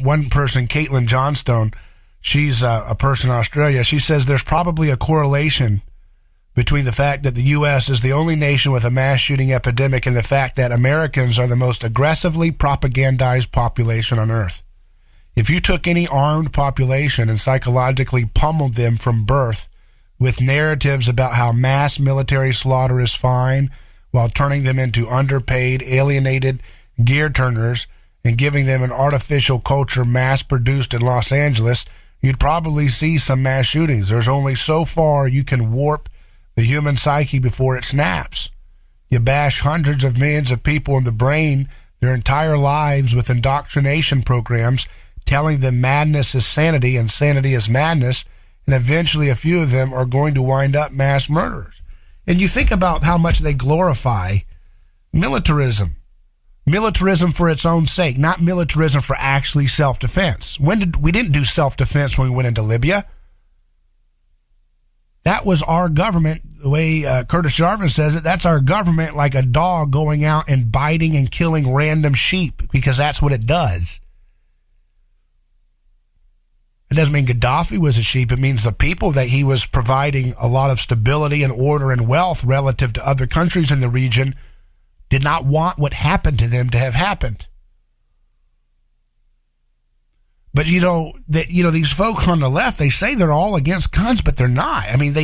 One person, Caitlin Johnstone, she's a person in Australia. She says there's probably a correlation between the fact that the U.S. is the only nation with a mass shooting epidemic and the fact that Americans are the most aggressively propagandized population on Earth. If you took any armed population and psychologically pummeled them from birth with narratives about how mass military slaughter is fine while turning them into underpaid, alienated gear turners and giving them an artificial culture mass-produced in Los Angeles, you'd probably see some mass shootings. There's only so far you can warp the human psyche before it snaps. You bash hundreds of millions of people in the brain their entire lives with indoctrination programs telling them madness is sanity and sanity is madness, and eventually a few of them are going to wind up mass murderers. And you think about how much they glorify militarism. Militarism for its own sake, not militarism for actually self-defense. We didn't do self-defense when we went into Libya. That was our government, the way Curtis Jarvis says it, that's our government like a dog going out and biting and killing random sheep because that's what it does. It doesn't mean Gaddafi was a sheep. It means the people that he was providing a lot of stability and order and wealth relative to other countries in the region did not want what happened to them to have happened. But these folks on the left, they say they're all against guns, but they're not. I mean,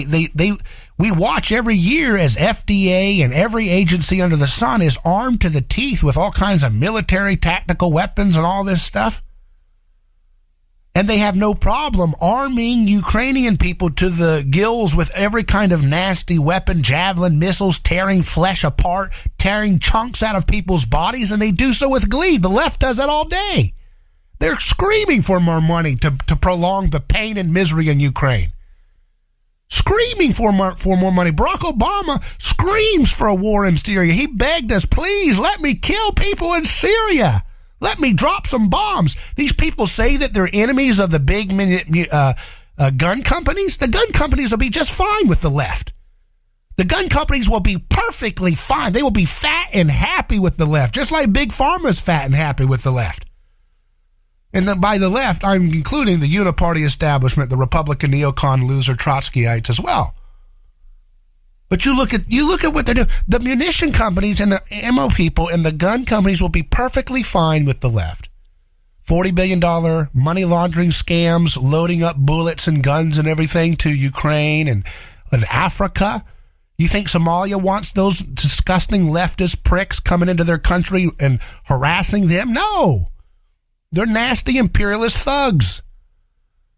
we watch every year as FDA and every agency under the sun is armed to the teeth with all kinds of military tactical weapons and all this stuff. And they have no problem arming Ukrainian people to the gills with every kind of nasty weapon, javelin missiles, tearing flesh apart, tearing chunks out of people's bodies, and they do so with glee. The left does that all day. They're screaming for more money to prolong the pain and misery in Ukraine. Screaming for more money. Barack Obama screams for a war in Syria. He begged us, please let me kill people in Syria. Let me drop some bombs. These people say that they're enemies of the big gun companies. The gun companies will be just fine with the left. The gun companies will be perfectly fine. They will be fat and happy with the left, just like Big Pharma's fat and happy with the left. And then by the left, I'm including the uniparty establishment, the Republican neocon loser Trotskyites as well. But you look at what they're doing. The munition companies and the ammo people and the gun companies will be perfectly fine with the left. $40 billion money laundering scams, loading up bullets and guns and everything to Ukraine and Africa. You think Somalia wants those disgusting leftist pricks coming into their country and harassing them? No. They're nasty imperialist thugs.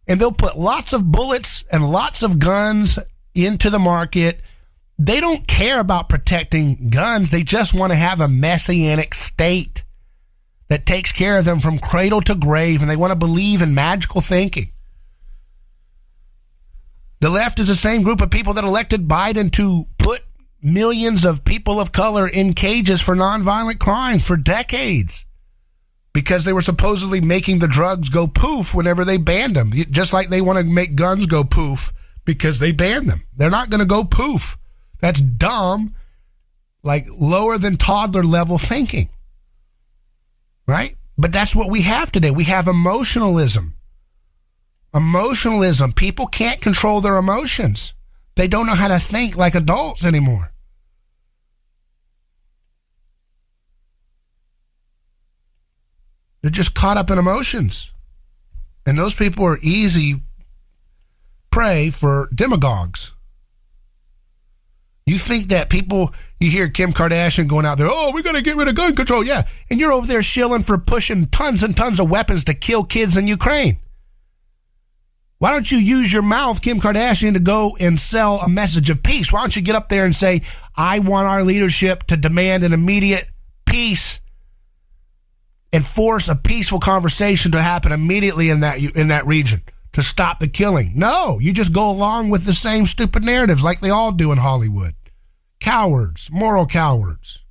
And they'll put lots of bullets and lots of guns into the market. They don't care about protecting guns. They just want to have a messianic state that takes care of them from cradle to grave, and they want to believe in magical thinking. The left is the same group of people that elected Biden to put millions of people of color in cages for nonviolent crimes for decades because they were supposedly making the drugs go poof whenever they banned them, just like they want to make guns go poof because they banned them. They're not going to go poof. That's dumb, like lower than toddler level thinking, right? But that's what we have today. We have emotionalism. Emotionalism. People can't control their emotions. They don't know how to think like adults anymore. They're just caught up in emotions. And those people are easy prey for demagogues. You think that people, you hear Kim Kardashian going out there, oh, we're going to get rid of gun control. Yeah. And you're over there shilling for pushing tons and tons of weapons to kill kids in Ukraine. Why don't you use your mouth, Kim Kardashian, to go and sell a message of peace? Why don't you get up there and say, I want our leadership to demand an immediate peace and force a peaceful conversation to happen immediately in that region to stop the killing? No, you just go along with the same stupid narratives like they all do in Hollywood. Cowards, moral cowards.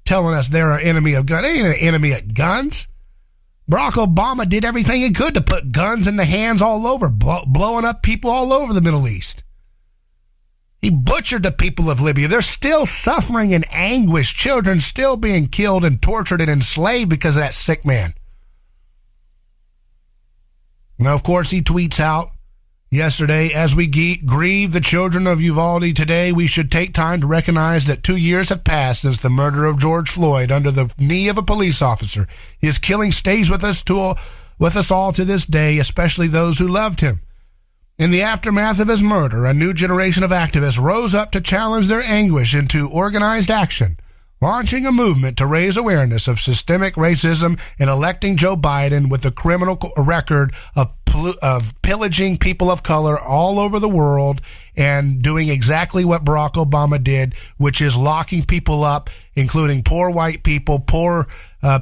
Telling us they're an enemy of guns. They ain't an enemy of guns. Barack Obama did everything he could to put guns in the hands all over, blowing up people all over the Middle East. He butchered the people of Libya. They're still suffering in anguish. Children still being killed and tortured and enslaved because of that sick man. Now, of course, he tweets out yesterday, as we grieve the children of Uvalde today, we should take time to recognize that 2 years have passed since the murder of George Floyd under the knee of a police officer. His killing stays with us all to this day, especially those who loved him. In the aftermath of his murder, a new generation of activists rose up to challenge their anguish into organized action, launching a movement to raise awareness of systemic racism and electing Joe Biden with a criminal record of pillaging people of color all over the world and doing exactly what Barack Obama did, which is locking people up, including poor white people, poor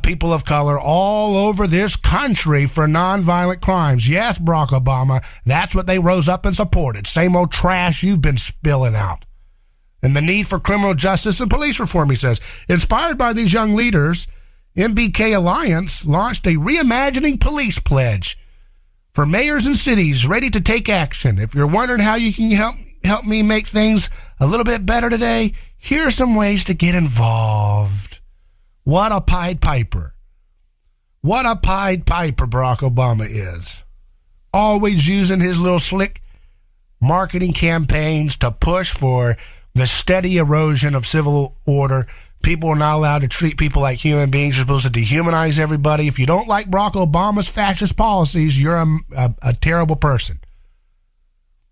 people of color all over this country for nonviolent crimes. Yes, Barack Obama, that's what they rose up and supported. Same old trash you've been spilling out. And the need for criminal justice and police reform, he says. Inspired by these young leaders, MBK Alliance launched a Reimagining Police Pledge for mayors and cities ready to take action. If you're wondering how you can help me make things a little bit better today, here are some ways to get involved. What a Pied Piper. What a Pied Piper Barack Obama is. Always using his little slick marketing campaigns to push for the steady erosion of civil order. People are not allowed to treat people like human beings. You're supposed to dehumanize everybody. If you don't like Barack Obama's fascist policies, you're a terrible person.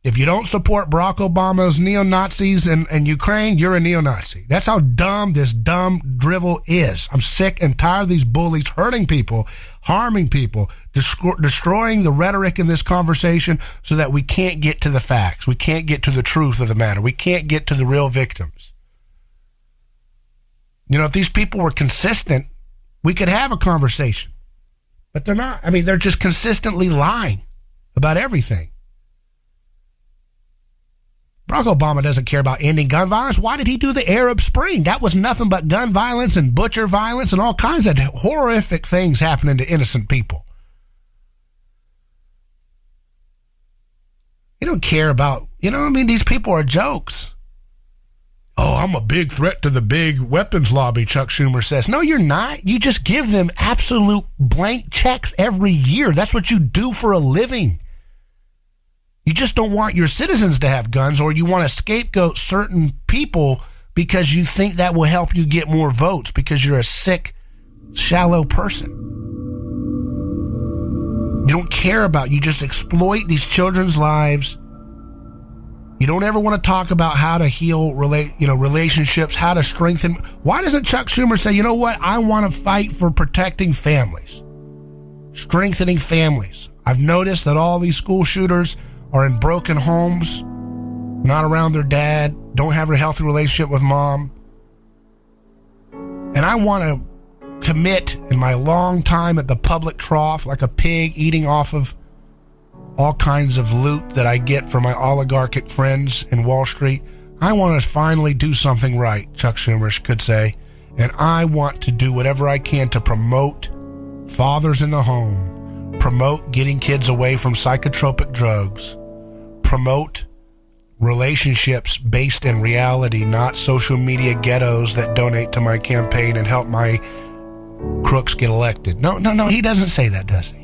If you don't support Barack Obama's neo-Nazis in Ukraine, you're a neo-Nazi. That's how dumb this dumb drivel is. I'm sick and tired of these bullies hurting people, harming people, destroying the rhetoric in this conversation so that we can't get to the facts. We can't get to the truth of the matter. We can't get to the real victims. You know, if these people were consistent, we could have a conversation. But they're not. I mean, they're just consistently lying about everything. Barack Obama doesn't care about ending gun violence. Why did he do the Arab Spring? That was nothing but gun violence and butcher violence and all kinds of horrific things happening to innocent people. You don't care about, these people are jokes. Oh, I'm a big threat to the big weapons lobby, Chuck Schumer says. No, you're not. You just give them absolute blank checks every year. That's what you do for a living. You just don't want your citizens to have guns, or you want to scapegoat certain people because you think that will help you get more votes because you're a sick, shallow person. You don't care about, you just exploit these children's lives. You don't ever want to talk about how to heal relationships, how to strengthen. Why doesn't Chuck Schumer say, you know what, I want to fight for protecting families, strengthening families? I've noticed that all these school shooters are in broken homes, not around their dad, don't have a healthy relationship with mom. And I want to commit in my long time at the public trough, like a pig eating off of all kinds of loot that I get from my oligarchic friends in Wall Street. I want to finally do something right, Chuck Schumer could say. And I want to do whatever I can to promote fathers in the home, promote getting kids away from psychotropic drugs, promote relationships based in reality, not social media ghettos that donate to my campaign and help my crooks get elected. No, he doesn't say that, does he?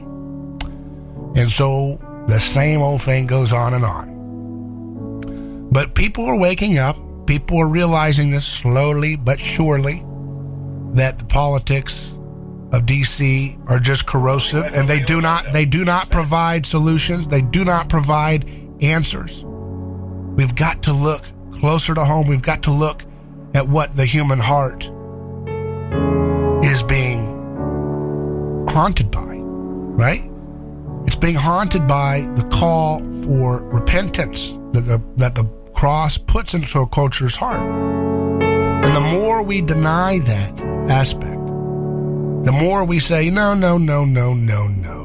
And so the same old thing goes on and on. But people are waking up. People are realizing this slowly but surely, that the politics of D.C. are just corrosive, and they do not provide solutions. They do not provide answers. We've got to look closer to home. We've got to look at what the human heart is being haunted by, right? It's being haunted by the call for repentance that the cross puts into a culture's heart. And the more we deny that aspect, the more we say, no.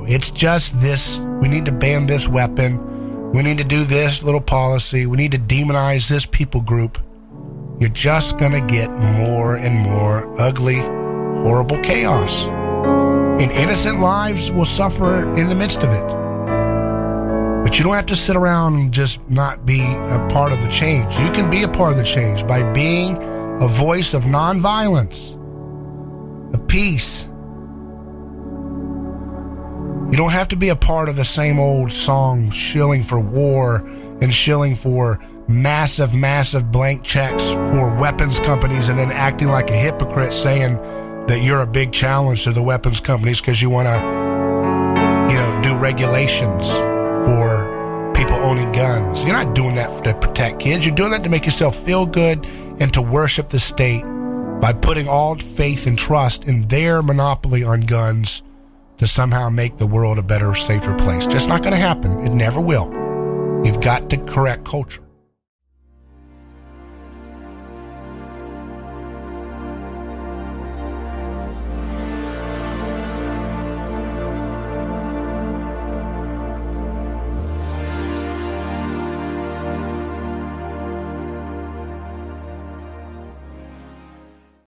It's just this. We need to ban this weapon. We need to do this little policy. We need to demonize this people group. You're just going to get more and more ugly, horrible chaos. And innocent lives will suffer in the midst of it. But you don't have to sit around and just not be a part of the change. You can be a part of the change by being a voice of nonviolence, of peace. You don't have to be a part of the same old song shilling for war and shilling for massive, massive blank checks for weapons companies and then acting like a hypocrite saying that you're a big challenge to the weapons companies because you want to, do regulations for people owning guns. You're not doing that to protect kids. You're doing that to make yourself feel good and to worship the state by putting all faith and trust in their monopoly on guns to somehow make the world a better, safer place. Just not going to happen. It never will. You've got to correct culture.